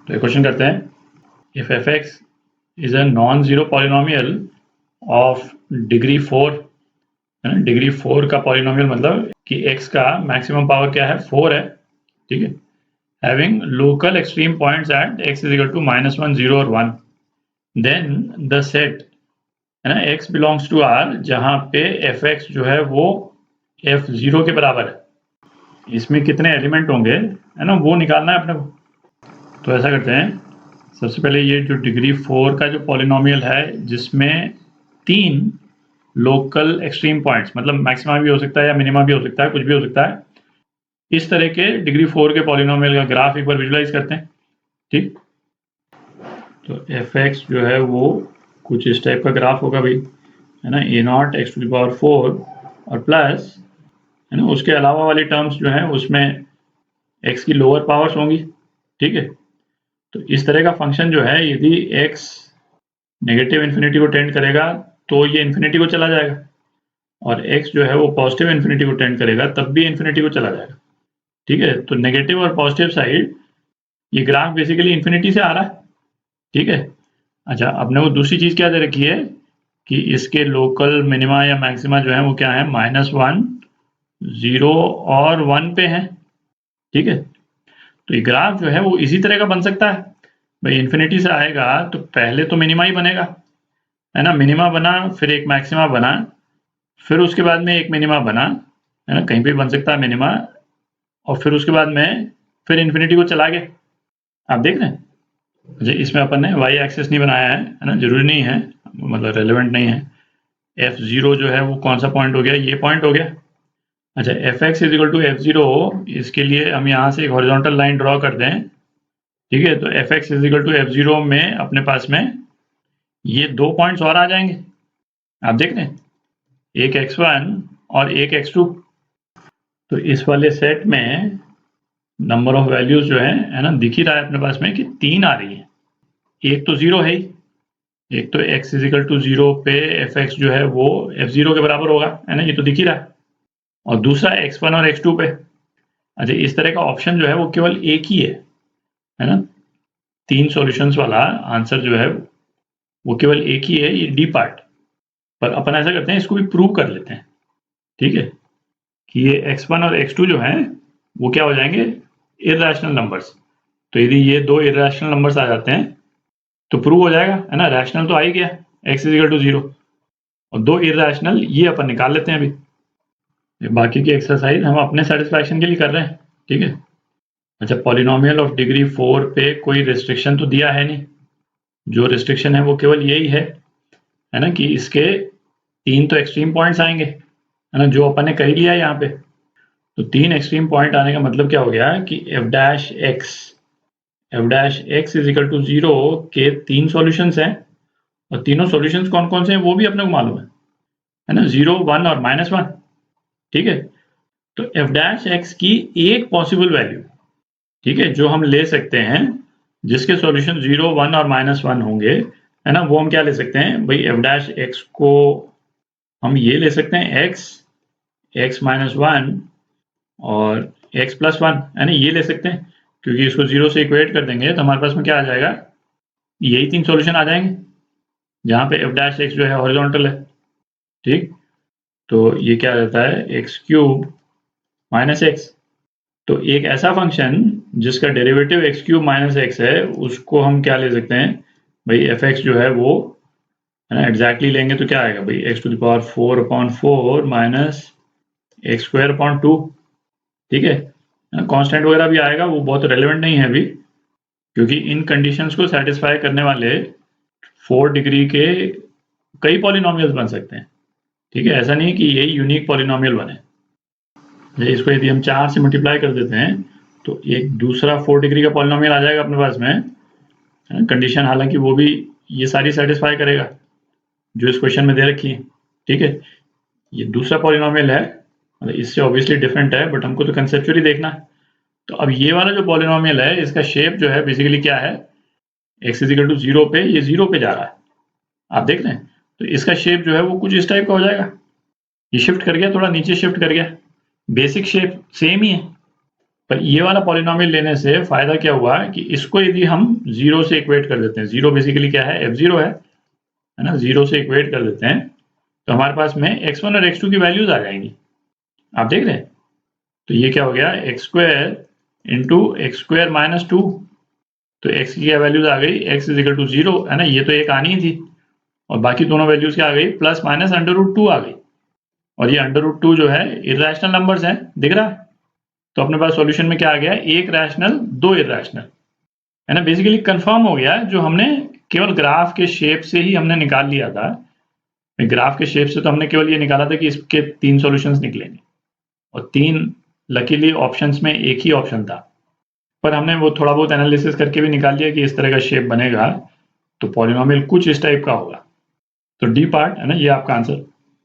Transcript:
तो एक क्वेश्चन करते हैं, if F X is a non zero polynomial of degree 4, है ना, डिग्री 4 का पॉलिनोमियल मतलब कि x का मैक्सिमम पावर क्या है, 4 है, ठीक है, having local extreme points at x is equal to -1, 0 और 1, देन द सेट, है ना, x बिलोंग्स टू R जहां पे fx जो है वो f0 के बराबर है। इसमें कितने एलिमेंट होंगे, है ना, वो निकालना है अपने को। तो ऐसा करते हैं, सबसे पहले ये जो डिग्री 4 का जो पॉलिनोमियल है जिसमें 3 लोकल एक्सट्रीम पॉइंट्स, मतलब मैक्सिमा भी हो सकता है या मिनिमा भी हो सकता है, कुछ भी हो सकता है, इस तरह के डिग्री 4 के पॉलिनोमियल का ग्राफ एक बार विजुलाइज करते हैं। ठीक, तो एफ एक्स जो है वो कुछ इस टाइप का ग्राफ होगा भाई, है ना, a0 x to the power 4 और प्लस, है ना, उसके अलावा वाली टर्म्स जो है उसमें x की लोअर पावर्स होंगी। ठीक है, तो इस तरह का फंक्शन जो है यदि x नेगेटिव इन्फिनिटी को टेंड करेगा तो ये इन्फिनिटी को चला जाएगा, और x जो है वो पॉजिटिव इन्फिनिटी को टेंड करेगा तब भी इन्फिनिटी को चला जाएगा। ठीक है, तो नेगेटिव और पॉजिटिव साइड ये ग्राफ बेसिकली इन्फिनिटी से आ रहा है। ठीक है, अच्छा, आपने वो दूसरी चीज क्या दे रखी है कि इसके लोकल मिनिमा या मैक्सिमा जो है वो क्या है, -1, 0 और 1 पे है। ठीक है, तो ये ग्राफ जो है वो इसी तरह का बन सकता है भाई, इन्फिनिटी से आएगा तो पहले तो मिनिमा ही बनेगा, है ना, मिनिमा बना, फिर एक मैक्सिमा बना, फिर उसके बाद में एक मिनिमा बना, है ना, कहीं पे बन सकता है मिनिमा, और फिर उसके बाद में फिर इन्फिनिटी को चला गया। आप देख रहे हैं, अच्छा, इसमें अपन ने वाई एक्सिस नहीं बनाया है ना, जरूरी नहीं है, मतलब रेलेवेंट नहीं है। f0 जो है वो कौन सा पॉइंट हो गया, ये पॉइंट हो गया। अच्छा, F X is equal to f0, इसके लिए हम यहाँ से एक हॉरिजॉन्टल लाइन ड्रॉ कर दें। ठीक है, तो F X is equal to f0 में अपने पास में ये 2 पॉइंट्स और आ जाएंगे, आप देख रहे हैं, एक x1 और एक x2। तो इस वाले सेट में नंबर ऑफ वैल्यूज जो है ना, दिख ही रहा है अपने पास में कि 3 आ रही है, एक तो 0 है ही, एक तो x इज इक्वल टू 0 पे एफ एक्स जो है वो f0 के बराबर होगा, है ना, ये तो दिख ही रहा है, और दूसरा x1 और x2 पे। अच्छा, इस तरह का ऑप्शन जो है वो केवल एक ही है ना, 3 सॉल्यूशंस वाला आंसर जो है वो केवल एक ही है, ये डी पार्ट। पर अपन ऐसा करते हैं, इसको भी प्रूव कर लेते हैं। ठीक है, कि ये x1 और x2 जो हैं वो क्या हो जाएंगे, इरैशनल नंबर्स। तो यदि ये 2 इरैशनल नंबर्स आ जाते हैं तो प्रूव हो जाएगा, है ना, रैशनल तो आ ही गया, x इज इक्वल टू 0, और 2 इरैशनल ये अपन निकाल लेते हैं अभी। बाकी की एक्सरसाइज हम अपने सेटिस्फैक्शन के लिए कर रहे हैं। ठीक है, अच्छा, पॉलिनोमियल ऑफ डिग्री 4 पे कोई रिस्ट्रिक्शन तो दिया है नहीं, जो रिस्ट्रिक्शन है वो केवल यही है ना, कि इसके 3 तो एक्सट्रीम पॉइंट्स आएंगे, है ना, जो अपन ने कर लिया है यहाँ पे। तो 3 एक्सट्रीम पॉइंट आने का मतलब क्या हो गया कि F dash X is equal to 0 के 3 सॉल्यूशंस हैं, और तीनों सॉल्यूशंस कौन कौन से हैं वो भी अपने को मालूम है ना, 0, 1 और -1। ठीक है, तो एफ डैश एक्स की एक पॉसिबल वैल्यू, ठीक है, जो हम ले सकते हैं, जिसके सॉल्यूशन 0, 1 और -1 होंगे, है ना, वो हम क्या ले सकते हैं भाई, एफ डैश एक्स को हम ये ले सकते हैं x -1 और x+1, है ना, ये ले सकते हैं, क्योंकि इसको 0 से इक्वेट कर देंगे तो हमारे पास में क्या आ जाएगा, यही 3 सॉल्यूशन आ जाएंगे, जहाँ पे एफ डैश एक्स जो है हॉरिजॉन्टल है। ठीक, तो ये क्या रहता है, x³ -x। तो एक ऐसा फंक्शन जिसका डेरिवेटिव x³ -x है, उसको हम क्या ले सकते हैं भाई, एफ एक्स जो है वो, है ना, एग्जैक्टली लेंगे तो क्या आएगा भाई, x to the power 4/4 minus x²/2। ठीक है, कांस्टेंट वगैरह भी आएगा, वो बहुत रेलेवेंट नहीं है अभी, क्योंकि इन कंडीशंस को सेटिस्फाई करने वाले 4 डिग्री के कई पॉलिनोमियल्स बन सकते हैं। ठीक है, ऐसा नहीं कि यही यूनिक पॉलिनोमियल बने। इसको यदि हम 4 से मल्टीप्लाई कर देते हैं तो एक दूसरा 4 डिग्री का पॉलिनोमियल आ जाएगा अपने पास में, कंडीशन हालांकि वो भी ये सारी सेटिस्फाई करेगा जो इस क्वेश्चन में दे रखी है। ठीक है, ये दूसरा पॉलिनोमियल है, मतलब इससे ऑब्वियसली डिफरेंट है, बट हमको तो कंसेप्चुअली देखना है। तो अब ये वाला जो पॉलिनोमियल है, इसका शेप जो है बेसिकली क्या है, x इज इक्वल टू 0 पे ये 0 पे जा रहा है, आप देख रहे हैं, तो इसका शेप जो है वो कुछ इस टाइप का हो जाएगा, ये शिफ्ट कर गया, थोड़ा नीचे शिफ्ट कर गया, बेसिक शेप सेम ही है, पर ये वाला पॉलिनोमियल लेने से फायदा क्या हुआ कि इसको यदि हम 0 से इक्वेट कर देते हैं, 0 बेसिकली क्या है, f0 है ना, 0 से इक्वेट कर देते हैं तो हमारे पास में x1 और x2 की वैल्यूज आ जाएंगी। आप देख रहे हैं, तो ये क्या हो गया, x square into x square minus 2, तो x की क्या वैल्यूज आ गई, x इज इक्वल टू 0 है ना, ये तो एक आनी ही थी, और बाकी दोनों वैल्यूज क्या आ गई, प्लस माइनस √2 आ गई, और ये √2 जो है इरेशनल नंबर्स हैं, दिख रहा है। तो अपने पास सॉल्यूशन में क्या आ गया, एक रैशनल, दो इरेशनल, है ना। बेसिकली कंफर्म हो गया जो हमने केवल ग्राफ के शेप से ही हमने निकाल लिया था। ग्राफ के शेप से तो हमने केवल ये निकाला था कि इसके 3 सॉल्यूशंस निकलेंगे, और 3 लकीली ऑप्शंस में एक ही ऑप्शन था, पर हमने वो थोड़ा बहुत एनालिसिस करके भी निकाल लिया कि इस तरह का शेप बनेगा, तो पॉलिनोमियल कुछ इस टाइप का होगा। तो डी पार्ट है ना, ये आपका आंसर।